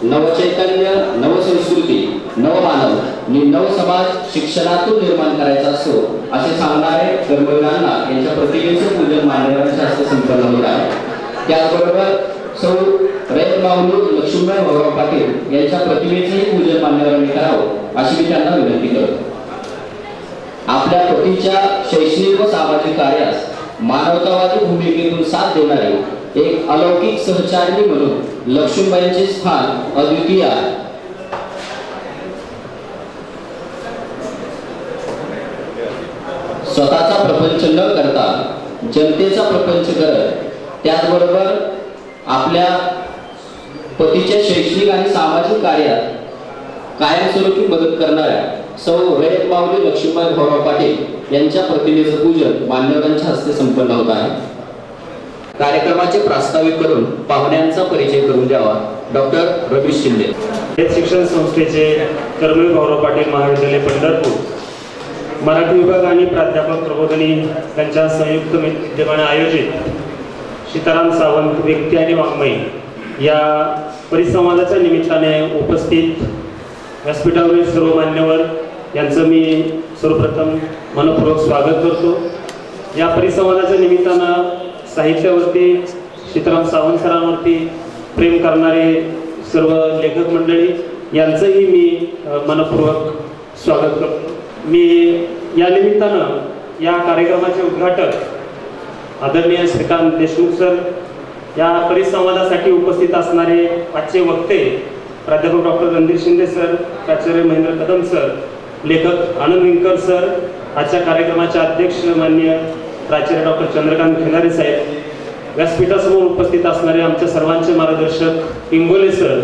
नवचैतन्य, नवसंस्कृती, नवमानव आणि नवसमाज शिक्षणातून निर्माण करायचा असतो असे सांगणारे कर्मवीरांना यांच्या प्रतिमेचं पूजन मान्यवरांच्या हस्ते संपन्न होत आहे। त्याचबरोबर सौ रयत माऊली लक्ष्मीबाई भगवान पाटील यांच्या प्रतिमेचेही पूजन मान्यवरांनी करावं अशी मी त्यांना विनंती करतो। आपल्या पतीच्या शैक्षणिक व सामाजिक कार्यास मानवतावादी भूमिकेतून साथ देणारे एक अलौकिक सहचारिणी म्हणून लक्ष्मीबाईंचे स्थान अद्वितीय आहे। स्वतःचा प्रपंच न करता जनतेचा प्रपंच करत त्याचबरोबर आपल्या पतीच्या शैक्षणिक आणि सामाजिक कार्यात कायमस्वरूपी मदत करणाऱ्या सौ रयत माऊली लक्ष्मीबाई भगवान पाटील यांच्या प्रतिमेचं पूजन मान्यवरांच्या हस्ते संपन्न होत आहे। कार्यक्रमाचे प्रास्ताविक करून पाहुण्यांचा परिचय करून द्यावा डॉक्टर रवीश शिंदे। शिक्षण संस्थेचे कर्मवीर भाऊराव पाटील महाविद्यालय पंढरपूर मराठी विभाग आणि प्राध्यापक प्रबोधिनी यांच्या संयुक्त विद्यमाने आयोजित सीताराम सावंत व्यक्ती आणि वाङ्मय या परिसंवादाच्या निमित्ताने उपस्थित व्यासपीठावरील सर्व मान्यवर यांचं मी सर्वप्रथम मनपूर्वक स्वागत करतो। या परिसंवादाच्या निमित्तानं साहित्यावरती सीताराम सावंत सरांवरती प्रेम करणारे सर्व लेखक मंडळी यांचंही मी मनपूर्वक स्वागत करतो। मी या निमित्तानं या कार्यक्रमाचे उद्घाटक आदरणीय श्रीकांत देशमुख सर, या परिसंवादासाठी उपस्थित असणारे आजचे वक्ते प्राध्यापक डॉक्टर रणधीर शिंदे सर, प्राचार्य महेंद्र कदम सर, लेखक आनंद विंकर सर, आजच्या कार्यक्रमाचे अध्यक्ष माननीय प्राचार्य डॉक्टर चंद्रकांत खिलारे साहेब, व्यासपीठासमोर उपस्थित असणारे आमच्या सर्वांचे मार्गदर्शक इंगोले सर,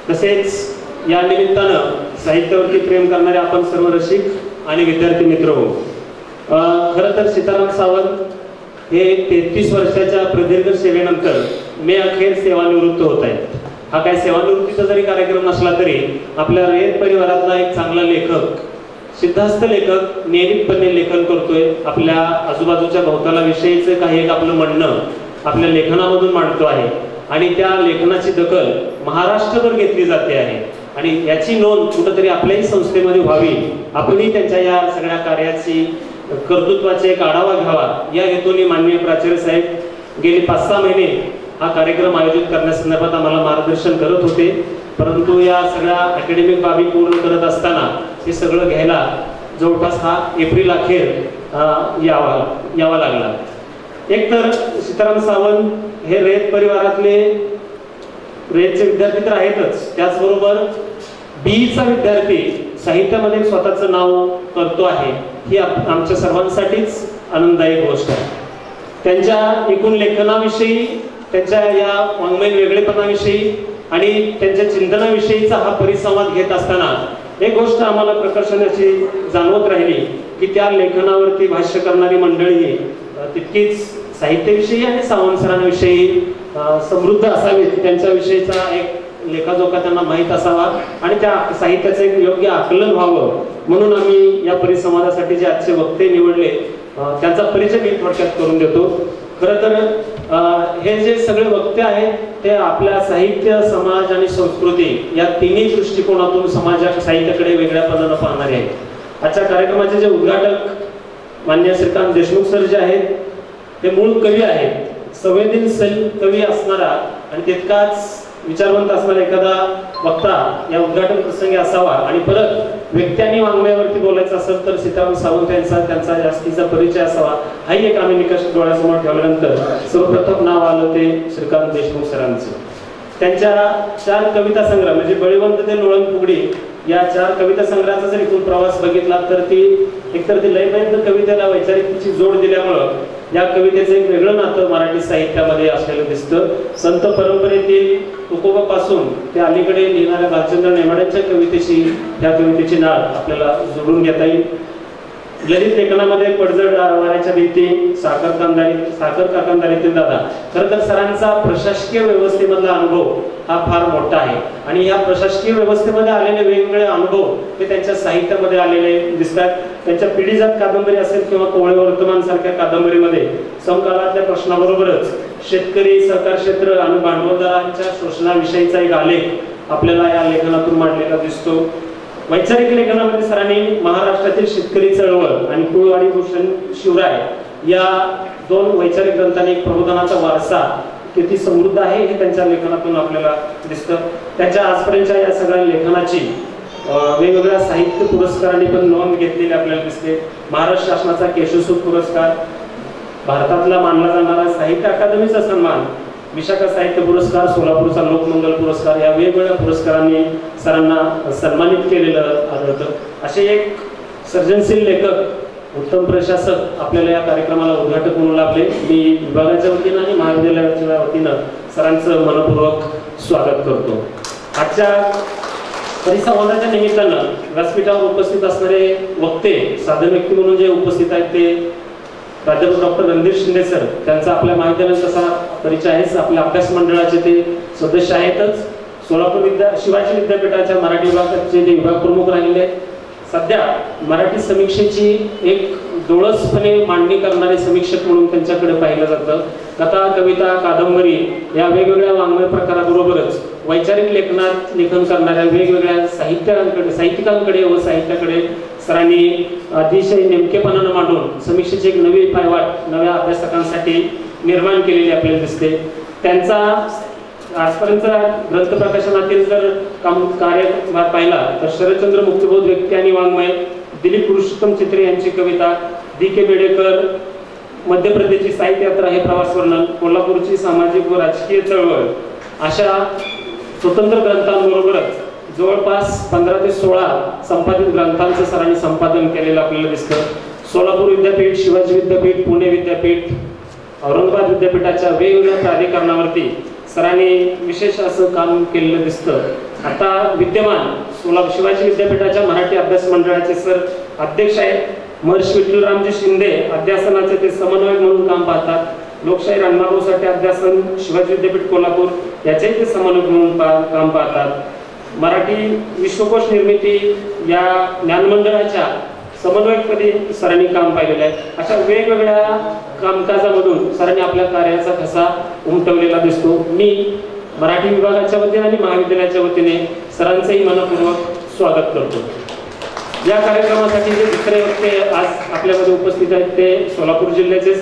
तसेच या निमित्तानं साहित्यावरती प्रेम करणारे आपण सर्व रसिक आणि विद्यार्थी मित्र हो। खरं तर सीताराम सावंत हे 33 वर्षाच्या प्रदीर्घ सेवेनंतर मे अखेर सेवानिवृत्त होत आहेत। हा काय सेवानिवृत्तीचा जरी कार्यक्रम नसला तरी आपल्या रयत परिवारातला एक चांगला लेखक, सिद्धास्त लेखक नियमितपणे लेखन करतोय। आपल्या आजूबाजूच्या भोवतालाविषयीचं काही एक आपलं म्हणणं आपल्या लेखनामधून मांडतो आहे आणि त्या लेखनाची दखल महाराष्ट्रभर घेतली जाते आहे आणि याची नोंद कुठंतरी आपल्याही संस्थेमध्ये व्हावी, आपणही त्यांच्या या सगळ्या कार्याची कर्तृत्वाचा एक आढावा घ्यावा या हेतूने माननीय प्राचार्य साहेब गेली 5-6 महिने हा कार्यक्रम आयोजित करण्यासंदर्भात आम्हाला मार्गदर्शन करत होते। परंतु या सगळ्या अकॅडमिक बाबी पूर्ण करत असताना हे सगळं घ्यायला जवळपास हा एप्रिल अखेर यावा लागला। एक तर सीताराम सावंत हे रयत परिवारातले रयतचे विद्यार्थी तर आहेतच, त्याचबरोबर बीईचा विद्यार्थी साहित्यामध्ये स्वतःचं नाव करतो आहे ही आमच्या सर्वांसाठीच आनंददायी गोष्ट आहे। त्यांच्या एकूण लेखनाविषयी, त्यांच्या या वाङ्मय वेगळेपणाविषयी आणि त्यांच्या चिंतनाविषयीचा हा परिसंवाद घेत असताना एक गोष्ट आम्हाला प्रकर्षाने जाणवत राहिली की त्या लेखनावरती भाष्य करणारी मंडळी तितकीच साहित्याविषयी आणि सावंत सरांविषयी समृद्ध असावीत, त्यांच्याविषयीचा एक लेखाजोखा त्यांना माहीत असावा आणि त्या साहित्याचं एक योग्य आकलन व्हावं म्हणून आम्ही या परिसंवादासाठी जे आजचे वक्ते निवडले त्यांचा परिचय मी थोडक्यात करून देतो। खरं तर हे जे सगळे वक्ते आहेत ते आपल्या साहित्य, समाज आणि संस्कृती या तिन्ही दृष्टिकोनातून साहित्याकडे वेगळ्या पद्धतीने पाहणारे आहेत। आजच्या कार्यक्रमाचे जे उद्घाटक माननीय श्रीकांत देशमुख सर जे आहेत ते मूळ कवी आहेत, संवेदनशील कवी असणारा आणि तितकाच विचारवंत असणारा एखादा वक्ता या उद्घाटन प्रसंगी असावा आणि परत व्यक्ती आणि वाङ्मयावरती बोलायचं असेल तर सीताराम सावंत यांचा त्यांचा जास्तीचा परिचय असावा हाही एक आम्ही निकष डोळ्यासमोर ठेवल्यानंतर सर्वप्रथम नाव आलं ते श्रीकांत देशमुख सरांचं। त्यांच्या 4 कविता संग्रह म्हणजे बळीवंत ते लोळण फुगडी या 4 कविता संग्रहाचा जर इथून प्रवास बघितला तर ती एकतर ती लयबद्ध कवितेला वैचारिकतेची जोड दिल्यामुळं या कवितेचं एक वेगळं नातं मराठी साहित्यामध्ये असलेलं दिसतं। संत परंपरेतील तुकोबापासून ते अलीकडे लिहिणाऱ्या भालचंद्र नेमाड्यांच्या कवितेची त्या कवितेची नाळ आपल्याला जोडून घेता येईल। ललित लेखनामध्ये पडझड वाऱ्याच्या भीती, साखर कारखानदारीतील दादा. खरं तर सरांचा प्रशासकीय व्यवस्थेमधला अनुभव हा फार मोठा आहे आणि या प्रशासकीय व्यवस्थेमध्ये आलेले वेगवेगळे अनुभव हे त्यांच्या साहित्यामध्ये आलेले दिसतात. त्यांच्या पिढीजात कादंबरी असेल किंवा कोवळे वर्तमान सारख्या कादंबरीमध्ये समकालातल्या प्रश्नाबरोबरच शेतकरी, सहकार क्षेत्र आणि भांडवलदारांच्या शोषणाविषयीचा एक आलेख आपल्याला या लेखनातून मांडलेला दिसतो. वैचारिक लेखनामध्ये सरांनी महाराष्ट्रातील शेतकरी चळवळ आणि कुळवाडी भूषण शिवराय या दोन वैचारिक ग्रंथांनी एक प्रबोधनाचा वारसा किती समृद्ध आहे हे त्यांच्या लेखनातून आपल्याला दिसतं. त्यांच्या आजपर्यंतच्या या सगळ्या लेखनाची वेगवेगळ्या साहित्य पुरस्कारांनी पण नोंद घेतलेली आपल्याला दिसते. महाराष्ट्र शासनाचा केशवसूत पुरस्कार, भारतातला मानला जाणारा साहित्य अकादमीचा सन्मान, विशाखा साहित्य पुरस्कार, सोलापूरचा लोकमंगल पुरस्कार या वेगवेगळ्या पुरस्कारांनी सरांना सन्मानित केलेलं आढळतं. असे एक सर्जनशील लेखक, उत्तम प्रशासक आपल्याला या कार्यक्रमाला उद्घाटक म्हणून लाभले. मी विभागाच्या वतीनं आणि महाविद्यालयाच्या वतीनं सरांचं मनपूर्वक स्वागत करतो. आजच्या परिसंवादाच्या निमित्तानं व्यासपीठावर उपस्थित असणारे वक्ते, साधन व्यक्ती म्हणून जे उपस्थित आहेत ते प्राध्यापक डॉक्टर रणधीर शिंदे सर. त्यांचा आपल्या महाविद्यालयात तसा परिचय आहेच. आपल्या अभ्यास मंडळाचे ते सदस्य आहेतच. सोलापूर शिवाजी विद्यापीठाच्या मराठी विभागाचे जे विभाग प्रमुख राहिलेले आहेत. सध्या मराठी समीक्षेची एक डोळसपणे मांडणी करणारे समीक्षक म्हणून त्यांच्याकडे पाहिलं जातं. कथा, कविता, कादंबरी या वेगवेगळ्या वाङ्मय प्रकाराबरोबरच वैचारिक लेखन करणाऱ्या वेगवेगळ्या साहित्यिकांकडे व साहित्याकडे सरांनी अतिशय नेमकेपणानं मांडून समीक्षेची एक नवी पायवाट नव्या अभ्यासकांसाठी निर्माण केलेली आपल्याला दिसते. त्यांचा आजपर्यंतचा ग्रंथ प्रकाशनातील जर कार्य पाहिला तर शरदचंद्र मुक्तिबोध व्यक्ती आणि वाङ्मय, दिलीप पुरुषोत्तम चित्रे यांची कविता, D.K. बेडेकर मध्य प्रदेशची साहित्य यात्रा हे प्रवास वर्णन, कोल्हापूरची सामाजिक व राजकीय चळवळ अशा स्वतंत्र ग्रंथांबरोबरच जवळपास 15 ते 16 संपादित ग्रंथांचं सरांनी संपादन केलेलं आपल्याला दिसतं. सोलापूर विद्यापीठ, शिवाजी विद्यापीठ, पुणे विद्यापीठ, औरंगाबाद विद्यापीठाच्या वेगवेगळ्या प्राधिकरणावरती सरांनी विशेष असं काम केलेलं दिसतं. आता विद्यमान शिवाजी विद्यापीठाच्या मराठी अभ्यास मंडळाचे सर अध्यक्ष आहेत. महर्षी विठ्ठलरामजी शिंदे अध्यासनाचे ते समन्वयक म्हणून काम पाहतात. लोकशाही रणभाऊसाठी अध्यासन शिवाजी विद्यापीठ कोल्हापूर याचेही ते समन्वयक म्हणून काम पाहतात. मराठी विश्वकोश निर्मिती या ज्ञानमंडळाच्या समन्वयकपदी सरांनी काम पाहिलेलं आहे. अशा वेगवेगळ्या कामकाजामधून सरांनी आपल्या कार्याचा ठसा उमटवलेला दिसतो. मी मराठी विभागाच्या वतीने आणि महाविद्यालयाच्या वतीने सरांचंही मनपूर्वक स्वागत करतो. या कार्यक्रमासाठी जे दुसरे वक्ते आज आपल्यामध्ये उपस्थित आहेत ते सोलापूर जिल्ह्याचे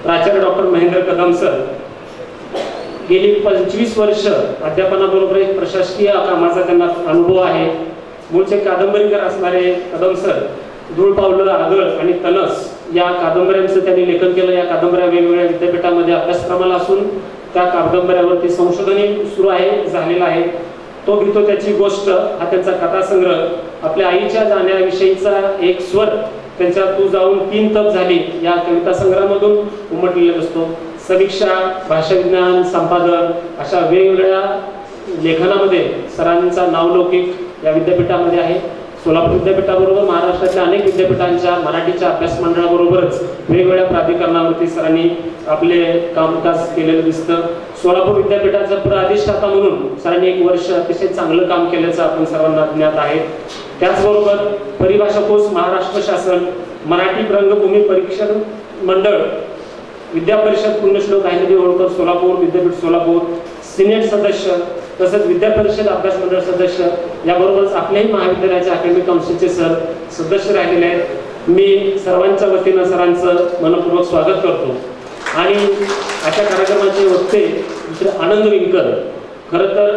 प्राचार्य डॉक्टर महेंद्र कदम सर. गेली 25 वर्ष अध्यापनाबरोबर एक प्रशासकीय कामाचा त्यांना अनुभव आहे. मूळचे कादंबरीकर असणारे कदम सर धूळ पावलं, आगळ आणि तनस या कादंबऱ्यांचं त्यांनी लेखन केलं. या कादंबऱ्या वेगवेगळ्या विद्यापीठामध्ये अभ्यासक्रमाला असून त्या कादंबऱ्यावरती संशोधनही सुरू आहे, झालेलं आहे. तो गीतो त्याची गोष्ट हा त्यांचा कथासंग्रह, आपल्या आईच्या जाण्याविषयीचा एक स्वर, त्यांच्या तू जाऊन 3 तप झाली या कविता संग्रहामधून उमटलेला असतो. समीक्षा, भाषाविज्ञान, संपादन अशा वेगवेगळ्या लेखनामध्ये सरांचा नावलौकिक या विद्यापीठामध्ये आहे. सोलापूर विद्यापीठाबरोबर महाराष्ट्रातल्या अनेक विद्यापीठांच्या मराठीच्या अभ्यास मंडळाबरोबरच वेगवेगळ्या प्राधिकरणावरती सरांनी आपले कामकाज केलेलं दिसतं. सोलापूर विद्यापीठाचा प्राधिष्ठाता म्हणून सरांनी 1 वर्ष अतिशय चांगलं काम केल्याचं आपण सर्वांना ज्ञात आहे. त्याचबरोबर परिभाषाकोश, महाराष्ट्र शासन, मराठी रंगभूमी परीक्षण मंडळ, विद्या परिषद पुण्यश्लोक अहिल्यादेवी होळकर सोलापूर विद्यापीठ सोलापूर, सिनेट सदस्य तसंच विद्या परिषद अभ्यास मंडळ सदस्य याबरोबरच आपल्याही महाविद्यालयाच्या अकॅडमिक काउन्सिलचे सर सदस्य राहिलेले आहेत. मी सर्वांच्या वतीनं सरांचं मनपूर्वक स्वागत करतो. आणि अशा कार्यक्रमाचे वक्ते दुसरे आनंद विंकर. खरं तर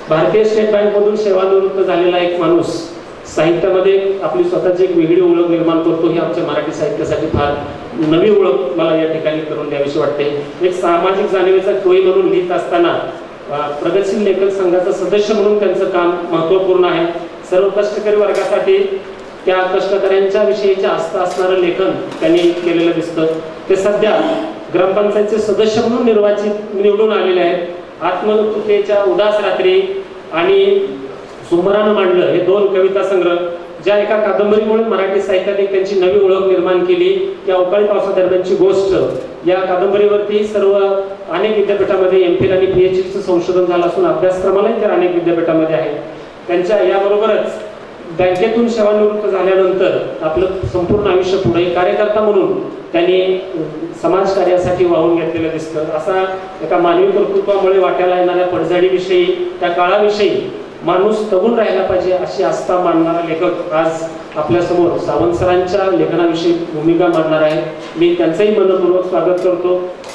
भारतीय स्टेट बँकमधून सेवानिवृत्त झालेला एक माणूस साहित्यामध्ये आपली स्वतःची एक वेगळी ओळख निर्माण करतो. ही आमच्या मराठी साहित्यासाठी फार नवी ओळख मला या ठिकाणी करून द्यावीशी वाटते. एक सामाजिक जाणीवेचा टोळी म्हणून लिहित असताना प्रगतशील लेखक संघाचा सदस्य म्हणून त्यांचं काम महत्त्वपूर्ण आहे. सर्व कष्टकरी वर्गासाठी त्या कष्टकऱ्यांच्या विषयीचे आस्था असणारं लेखन त्यांनी केलेलं दिसतं. ते सध्या ग्रामपंचायतचे सदस्य म्हणून निवडून आलेले आहेत. आत्महत्येच्या उदास रात्री आणि सुमरानं मांडलं हे 2 कविता संग्रह ज्या एका कादंबरीमुळे मराठी साहित्यात एक त्यांची नवी ओळख निर्माण केली, त्या अवकाळी पावसादरम्यानची गोष्ट या कादंबरीवरती सर्व अनेक विद्यापीठामध्ये MPhil आणि PhDचं संशोधन झालं असून अभ्यासक्रमालाही तर अनेक विद्यापीठामध्ये आहे. त्यांच्या याबरोबरच बँकेतून सेवानिवृत्त झाल्यानंतर आपलं संपूर्ण आयुष्य पुढे कार्यकर्ता म्हणून त्यांनी समाजकार्यासाठी वाहून घेतलेलं दिसतं. असा एका मानवी कर्तृत्वामुळे वाट्याला येणाऱ्या पडझडीविषयी, त्या काळाविषयी माणूस तगून राहायला पाहिजे अशी आस्था मानणारा लेखक आज आपल्या समोर सावंत सरांच्या लेखनाविषयी भूमिका मांडणार आहे. मी त्यांचंही मनपूर्वक स्वागत करतो.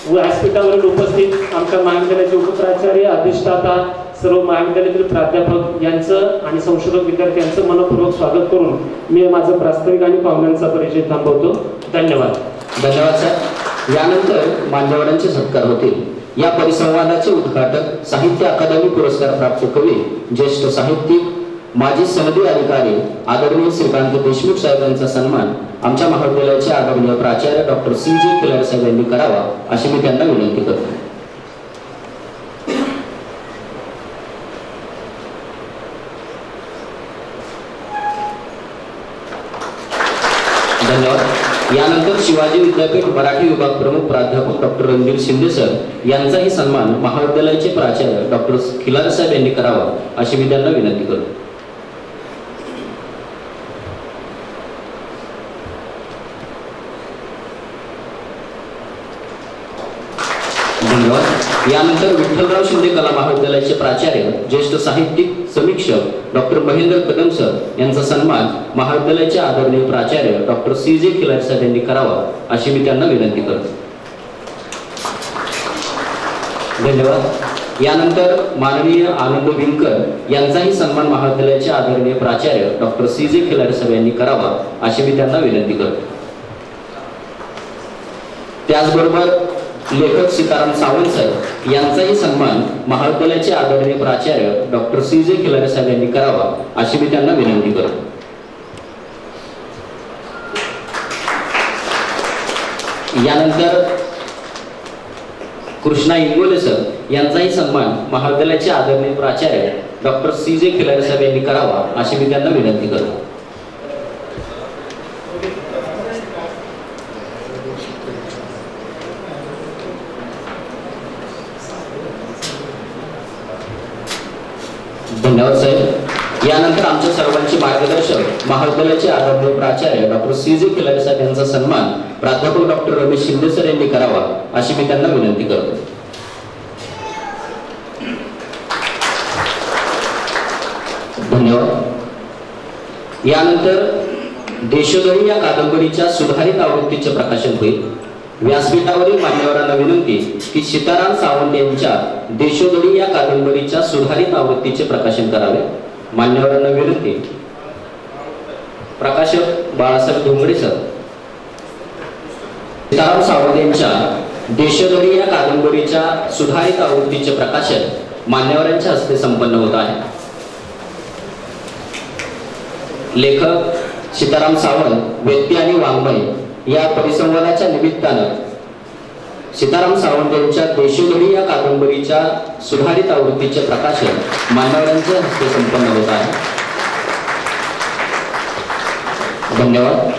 व्यासपीठावरील उपस्थित आमच्या महाविद्यालयाचे उपप्राचार्य, अधिष्ठाता, सर्व महाविद्यालयातील प्राध्यापक यांचं आणि संशोधक विद्यार्थ्यांचं मनपूर्वक स्वागत करून मी माझं प्रास्ताविक आणि पाहुण्यांचा परिचय थांबवतो. धन्यवाद. धन्यवाद सर. यानंतर मान्यवरांचे सत्कार होतील. या परिसंवादाचे उद्घाटक साहित्य अकादमी पुरस्कार प्राप्त कवी, ज्येष्ठ साहित्यिक, माजी सनदी अधिकारी आदरणीय श्रीकांत देशमुख साहेबांचा सन्मान आमच्या महाविद्यालयाचे आदरणीय प्राचार्य डॉक्टर CJ खिलारे साहेब यांनी करावा अशी मी त्यांना विनंती करतो. धन्यवाद. यानंतर शिवाजी विद्यापीठ मराठी विभाग प्रमुख प्राध्यापक डॉक्टर रणधीर शिंदे सर यांचाही सन्मान महाविद्यालयाचे प्राचार्य डॉक्टर खिलारे साहेब यांनी करावा अशी मी त्यांना विनंती करतो. धन्यवाद. यानंतर विठ्ठलराव शिंदे कला महाविद्यालयाचे प्राचार्य, ज्येष्ठ साहित्यिक, समीक्षक डॉक्टर महेंद्र कदम सर यांचा सन्मान महाविद्यालयाचे आदरणीय प्राचार्य डॉक्टर CJ खिलारे साहेब यांनी करावा अशी मी त्यांना विनंती करतो. धन्यवाद. यानंतर माननीय आनंद विंकर यांचाही सन्मान महाविद्यालयाचे आदरणीय प्राचार्य डॉक्टर CJ खिलारे साहेब यांनी करावा अशी मी त्यांना विनंती करतो. त्याचबरोबर लेखक सीताराम सावंत सर यांचाही सन्मान महाविद्यालयाचे आदरणीय प्राचार्य डॉक्टर CJ खिलारे साहेब यांनी करावा अशी मी त्यांना विनंती करतो. यानंतर कृष्णा इंगोले सर यांचाही सन्मान महाविद्यालयाचे आदरणीय प्राचार्य डॉक्टर CJ खिलारे साहेब यांनी करावा अशी मी त्यांना विनंती करतो. धन्यवाद साहेब. यानंतर आमच्या सर्वांचे मार्गदर्शक महाविद्यालयाचे आदरणीय प्राचार्य डॉक्टर CJ खिलारे साहेब यांचा सन्मान प्राध्यापक डॉक्टर रमेश शिंदे सर यांनी करावा अशी मी त्यांना विनंती करतो. धन्यवाद. यानंतर देशोधडी या कादंबरीच्या सुधारित आवृत्तीचे प्रकाशन होईल. व्यासपीठावरील मान्यवरांना विनंती की सीताराम सावंत यांच्या देशोधडी या कादंबरीच्या सुधारित आवृत्तीचे प्रकाशन करावे. मान्यवरांना विनंती. प्रकाशक बाळासाहेब धोंगडे सर. सीताराम सावंत यांच्या देशोधडी या कादंबरीच्या सुधारित आवृत्तीचे प्रकाशन मान्यवरांच्या हस्ते संपन्न होत आहे. लेखक सीताराम सावंत, व्यक्ती आणि वाङ्मय या परिसंवादाच्या निमित्तानं सीताराम सावंत यांच्या देशोधडी या कादंबरीच्या सुधारित आवृत्तीचे प्रकाशन मान्यवरांच्या हस्ते संपन्न होत आहे. धन्यवाद.